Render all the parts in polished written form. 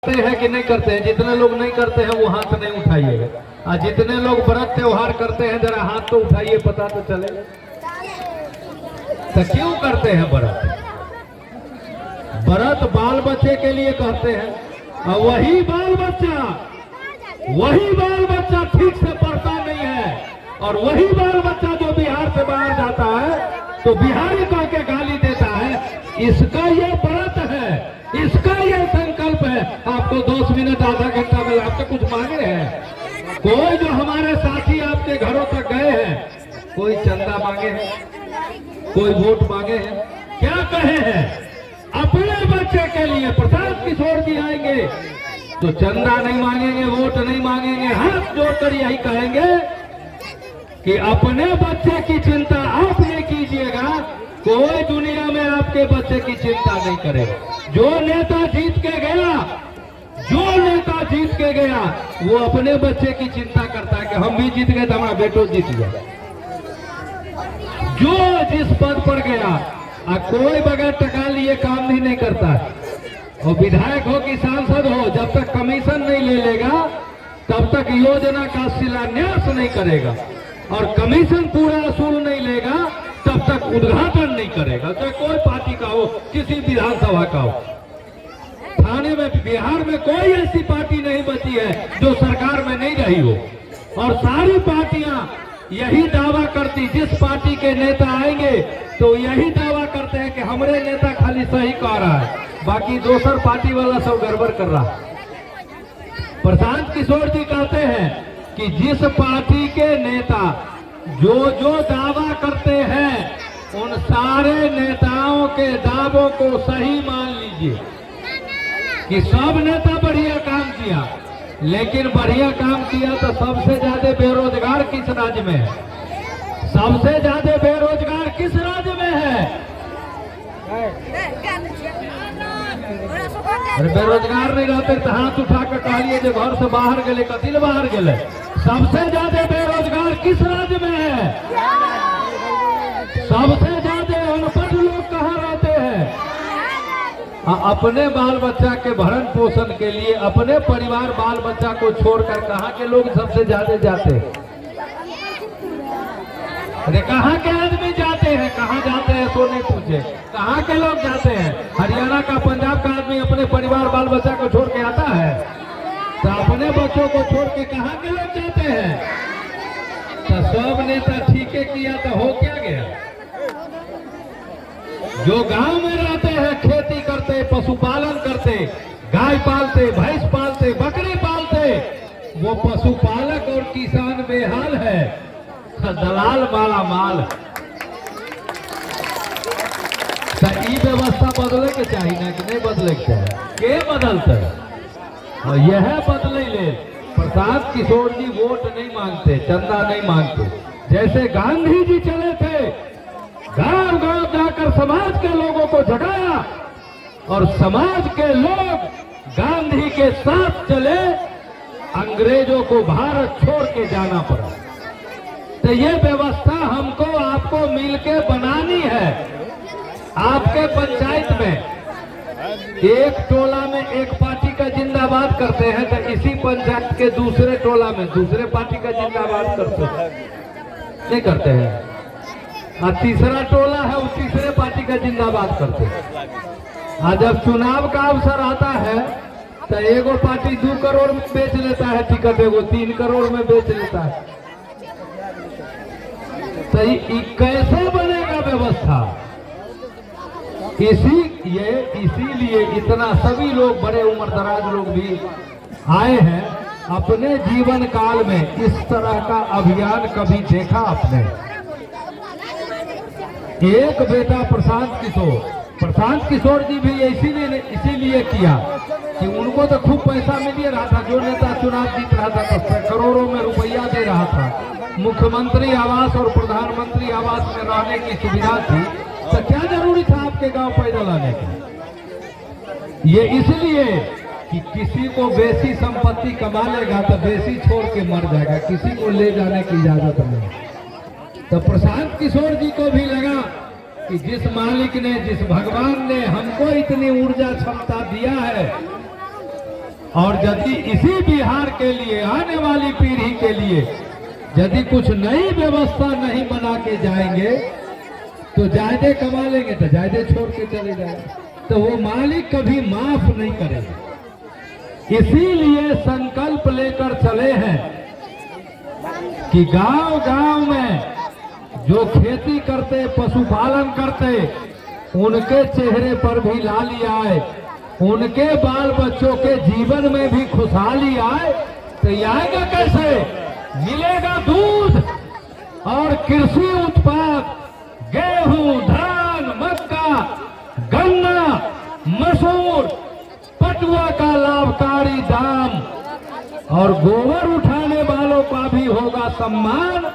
करते हैं कि नहीं करते हैं? जितने लोग नहीं करते हैं वो हाथ नहीं उठाइएगा, और जितने लोग व्रत त्योहार करते हैं जरा हाथ तो उठाइए, पता तो चले। तो क्यों करते हैं व्रत? व्रत बाल बच्चे के लिए करते हैं, और वही बाल बच्चा ठीक से पढ़ता नहीं है, और वही बाल बच्चा जो बिहार से बाहर जाता है तो बिहारी कह के गाली देता है। इसका ये व्रत है, इसका ये संकल्प है। आपको 10 मिनट आधा घंटा में आपसे कुछ मांगे हैं? कोई जो हमारे साथी आपके घरों तक गए हैं, कोई चंदा मांगे हैं, कोई वोट मांगे हैं? क्या कहे हैं? अपने बच्चे के लिए प्रसाद किशोर जी आएंगे तो चंदा नहीं मांगेंगे, वोट नहीं मांगेंगे, हाथ जोड़कर यही कहेंगे कि अपने बच्चे की चिंता आपने कीजिएगा, कोई दुनिया में आपके बच्चे की चिंता नहीं करेगा। जो नेता जीत के गया वो अपने बच्चे की चिंता करता है कि हम भी जीत गए तो हमारा बेटो जीत गया। जो जिस पद पर गया कोई बगैर टका लिए काम भी नहीं करता है। और विधायक हो कि सांसद हो, जब तक कमीशन नहीं ले लेगा तब तक योजना का शिलान्यास नहीं करेगा, और कमीशन पूरा वसूल नहीं लेगा तब तक उद्घाटन नहीं करेगा। चाहे कोई पार्टी का हो, किसी विधानसभा का हो। थाने में बिहार में कोई ऐसी पार्टी नहीं बची है जो सरकार में नहीं रही हो, और सारी पार्टियां यही दावा करती, जिस पार्टी के नेता आएंगे तो यही दावा करते हैं कि हमारे नेता खाली सही कह रहा है, बाकी दूसर पार्टी वाला सब गड़बड़ कर रहा है। प्रशांत किशोर जी कहते हैं कि जिस पार्टी के नेता जो दावा करते हैं उन सारे नेताओं के दावों को सही मान लीजिए कि सब नेता बढ़िया काम किया, लेकिन बढ़िया काम किया तो सबसे ज्यादा बेरोजगार किस राज्य में है? सबसे ज्यादा बेरोजगार किस राज्य में है? अरे बेरोजगार नहीं रहते तो हाथ उठा कर कहिए जो घर से बाहर गए, कथिल बाहर गए। सबसे ज्यादा बेरोजगार किस राज्य में है? सबसे ज्यादा अनपढ़ लोग कहाँ रहते हैं? अपने बाल बच्चा के भरण पोषण के लिए अपने परिवार बाल बच्चा को छोड़कर कहाँ के लोग सबसे ज्यादा जाते हैं? अरे कहाँ के आदमी जाते हैं? कहाँ जाते हैं सो नहीं पूछे, कहाँ के लोग जाते हैं? हरियाणा का, पंजाब का आदमी अपने परिवार बाल बच्चा को छोड़ के आता है, तो अपने बच्चों को छोड़ के कहाँ के लोग जाते हैं? तो सब नेता ठीक है किया तो हो क्या गया? जो गांव में रहते हैं, खेती करते, पशुपालन करते, गाय पालते, भैंस पालते, बकरी पालते, वो पशुपालक और किसान बेहाल है, दलाल माला माल। तो ई व्यवस्था बदले के चाहिए ना कि नहीं बदले के चाहिए? के बदलते और यह बदले ले। प्रसाद किशोर जी वोट नहीं मांगते, चंदा नहीं मांगते। जैसे गांधी जी चले थे, गांव गांव जाकर समाज के लोगों को जगाया, और समाज के लोग गांधी के साथ चले, अंग्रेजों को भारत छोड़ के जाना पड़ा। तो ये व्यवस्था हमको आपको मिलके बनानी है। आपके पंचायत में एक टोला में एक पार्टी का जिंदाबाद करते हैं, तो इसी पंचायत के दूसरे टोला में दूसरे पार्टी का जिंदाबाद करते हैं, नहीं करते हैं? और तीसरा टोला है, उस तीसरे पार्टी का जिंदाबाद करते हैं। और जब चुनाव का अवसर आता है तो एगो पार्टी 2 करोड़ में बेच लेता है टिकट, एगो 3 करोड़ में बेच लेता है। तो कैसे बनेगा व्यवस्था? इसीलिए इतना सभी लोग, बड़े उम्र दराज लोग भी आए हैं। अपने जीवन काल में इस तरह का अभियान कभी देखा आपने? एक बेटा प्रशांत किशोर जी भी इसीलिए किया कि उनको तो खूब पैसा मिल रहा था। जो नेता चुनाव जीत रहा था तो करोड़ों में रुपया दे रहा था। मुख्यमंत्री आवास और प्रधानमंत्री आवास में रहने की सुविधा थी, तो क्या जरूरी था आपके गांव पैदल आने की? ये इसलिए कि किसी को बेसी संपत्ति कमा लेगा तो बेसी छोड़ के मर जाएगा, किसी को ले जाने की इजाजत नहीं। तो प्रशांत किशोर जी को भी लगा कि जिस मालिक ने, जिस भगवान ने हमको इतनी ऊर्जा क्षमता दिया है, और यदि इसी बिहार के लिए, आने वाली पीढ़ी के लिए यदि कुछ नई व्यवस्था नहीं बना के जाएंगे तो जायदे कमा लेंगे तो जायदे छोड़ के चले जाएंगे, तो वो मालिक कभी माफ नहीं करेगा। इसीलिए संकल्प लेकर चले हैं कि गांव गांव में जो खेती करते, पशुपालन करते, उनके चेहरे पर भी लाली आए, उनके बाल बच्चों के जीवन में भी खुशहाली आए। तो ये आएगा कैसे? मिलेगा दूध और कृषि उत्पाद, गेहूं, धान, मक्का, गन्ना, मसूर, पटुआ का लाभकारी दाम, और गोबर उठाने वालों का भी होगा सम्मान।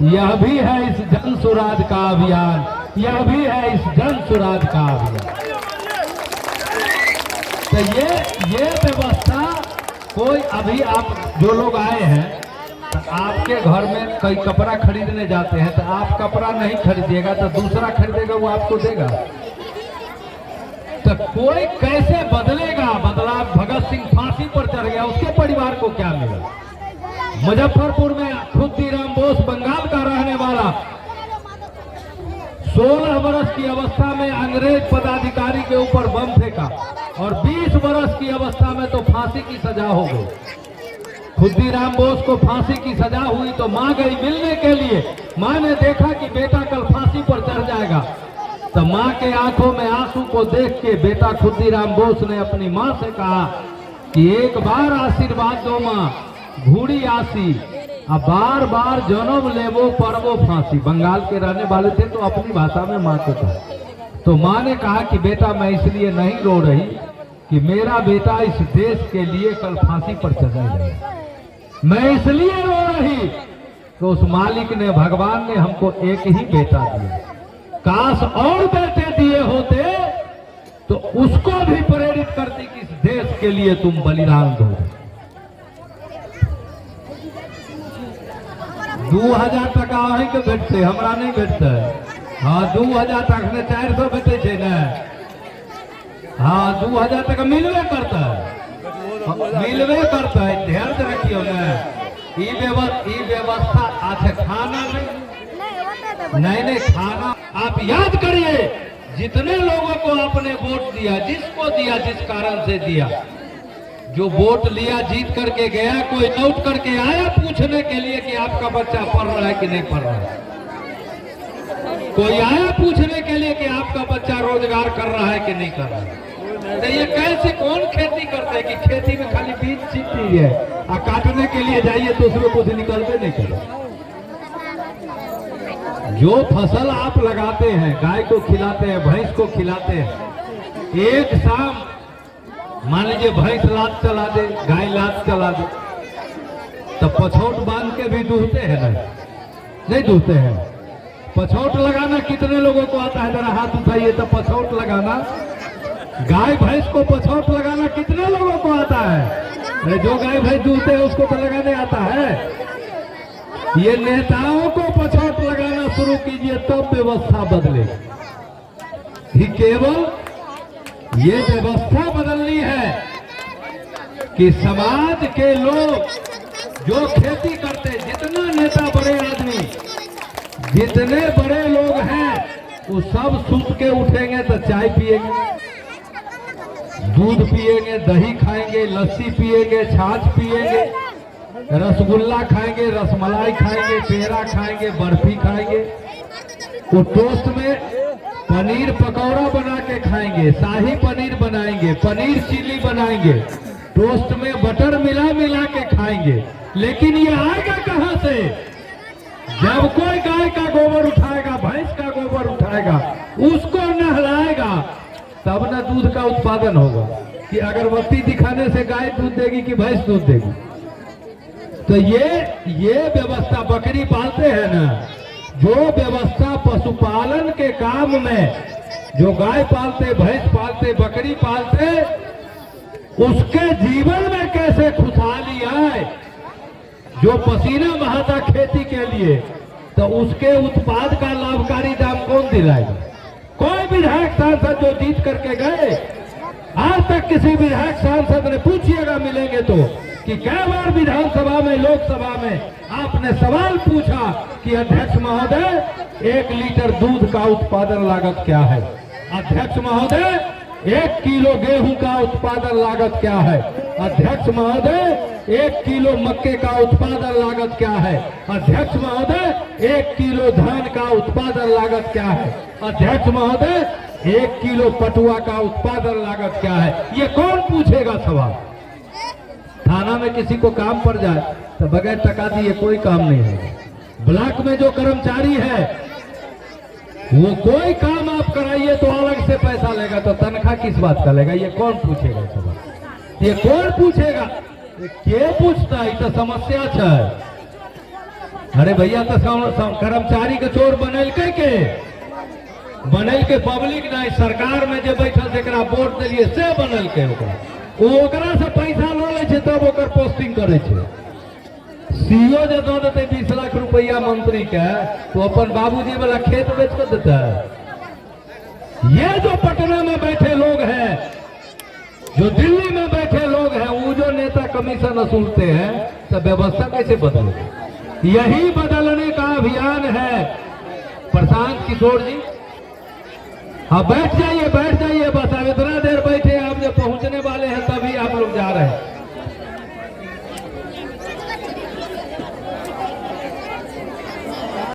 यह भी है इस जन सुराज का अभियान, यह भी है इस जन सुराज का अभियान। तो ये व्यवस्था कोई, अभी आप जो लोग आए हैं तो आपके घर में कई कपड़ा खरीदने जाते हैं, तो आप कपड़ा नहीं खरीदिएगा तो दूसरा खरीदेगा, वो आपको देगा। तो कोई कैसे बदलेगा? बदला भगत सिंह फांसी पर चढ़ गया, उसके परिवार को क्या मिला? मुजफ्फरपुर में खुद्दीराम बोस, बंगाल का रहने वाला, 16 वर्ष की अवस्था में अंग्रेज पदाधिकारी के ऊपर बम फेंका और 20 वर्ष की अवस्था में तो फांसी की सजा हो गई। खुद्दीराम बोस को फांसी की सजा हुई तो मां गई मिलने के लिए। मां ने देखा कि बेटा कल फांसी पर चढ़ जाएगा, तो मां के आंखों में आंसू को देख के बेटा खुद्दीराम बोस ने अपनी मां से कहा कि एक बार आशीर्वाद दो मां, घूड़ी आसी, अब बार बार जन्म लेवो परवो फांसी। बंगाल के रहने वाले थे तो अपनी भाषा में मां को कहा। तो मां ने कहा कि बेटा मैं इसलिए नहीं रो रही कि मेरा बेटा इस देश के लिए कल फांसी पर चढ़ा जाएगा, मैं इसलिए रो रही। तो उस मालिक ने, भगवान ने हमको एक ही बेटा दिया, काश और बेटे दिए होते तो उसको भी प्रेरित करती कि इस देश के लिए तुम बलिदान दो। 2000 टका अहीं के भेटते, हमरा नहीं भेटते। हाँ 2000 टका ने 400 भेटे छे ना। हाँ 2000 टका मिलवे करता है, मिलवे करता है, ध्यान से रखियो ना। ई व्यवस्था अच्छा खाना नहीं खाना आप याद करिए, जितने लोगों को आपने वोट दिया, जिसको दिया, जिस कारण से दिया, जो वोट लिया जीत करके गया, कोई लौट करके आया पूछने के लिए कि आपका बच्चा पढ़ रहा है कि नहीं पढ़ रहा है? कोई आया पूछने के लिए कि आपका बच्चा रोजगार कर रहा है कि नहीं कर रहा है? तो ये कैसे, कौन खेती करते हैं कि खेती में खाली बीज छिपती है और काटने के लिए जाइए तो उसमें कुछ निकलते नहीं करे। जो फसल आप लगाते हैं, गाय को खिलाते हैं, भैंस को खिलाते हैं, एक शाम मान लीजिए भैंस लात चला दे, गाय लात चला दे, तो पछौट बांध के भी दूहते हैं ना? नहीं दूहते हैं। पछौट लगाना कितने लोगों को आता है? जरा हाथ उठाइए। तो पछौट लगाना, गाय भैंस को पछौट लगाना कितने लोगों को आता है? जो गाय भैंस दूहते हैं उसको तो लगाने आता है। ये नेताओं को पछौट लगाना शुरू कीजिए तब व्यवस्था बदलेगी। ही केवल ये व्यवस्था बदलनी है कि समाज के लोग जो खेती करते, जितना नेता बड़े आदमी, जितने बड़े लोग हैं, वो सब सुत के उठेंगे तो चाय पिएंगे, दूध पिएंगे, दही खाएंगे, लस्सी पिएंगे, छाछ पिएंगे, रसगुल्ला खाएंगे, रसमलाई खाएंगे, पेड़ा खाएंगे, बर्फी खाएंगे, वो टोस्ट में पनीर पकौड़ा बना के खाएंगे, शाही पनीर बनाएंगे, पनीर चिल्ली बनाएंगे, टोस्ट में बटर मिला मिला के खाएंगे। लेकिन ये आएगा कहां से? जब कोई गाय का गोबर उठाएगा, भैंस का गोबर उठाएगा, उसको नहलाएगा, तब न दूध का उत्पादन होगा। कि अगरबत्ती दिखाने से गाय दूध देगी कि भैंस दूध देगी? तो ये व्यवस्था, बकरी पालते हैं ना, जो व्यवस्था पशुपालन के काम में, जो गाय पालते, भैंस पालते, बकरी पालते, उसके जीवन में कैसे खुशहाली आए, जो पसीना बहाता खेती के लिए, तो उसके उत्पाद का लाभकारी दाम कौन दिलाएगा? कोई विधायक सांसद जो जीत करके गए, आज तक किसी विधायक सांसद ने, पूछिएगा तो कि कई बार विधानसभा में, लोकसभा में आपने सवाल पूछा कि अध्यक्ष महोदय 1 लीटर दूध का उत्पादन लागत क्या है, अध्यक्ष महोदय 1 किलो गेहूं का उत्पादन लागत क्या है, अध्यक्ष महोदय 1 किलो मक्के का उत्पादन लागत क्या है, अध्यक्ष महोदय 1 किलो धान का उत्पादन लागत क्या है, अध्यक्ष महोदय 1 किलो पटुआ का उत्पादन लागत क्या है। ये कौन पूछेगा सवाल? थाना में किसी को काम पड़ जाए तो बगैर टका दिए कोई काम नहीं है। ब्लॉक में जो कर्मचारी है वो कोई काम आप कराइए तो अलग से पैसा लेगा, तो तनख्वाह किस बात का लेगा? ये कौन पूछेगा सवाल? ये कौन पूछेगा? के पूछता है? तो समस्या है। अरे भैया तो कर्मचारी के चोर बनल के पब्लिक नहीं, सरकार में जो बैठल से वोट दिलिए से बनल के ओकरा से पैसा लो ले छे तब ओकर पोस्टिंग करे छे। सीओ जो दो देते 20 लाख रुपया मंत्री के तो अपन बाबूजी वाला खेत बेच कर देता है। ये जो पटना में बैठे लोग हैं, जो दिल्ली में बैठे लोग हैं, वो जो नेता कमीशन वसूलते हैं, तो व्यवस्था कैसे बदले? यही बदलने का अभियान है। प्रशांत किशोर जी, हाँ बैठ जाइए बस अब इतना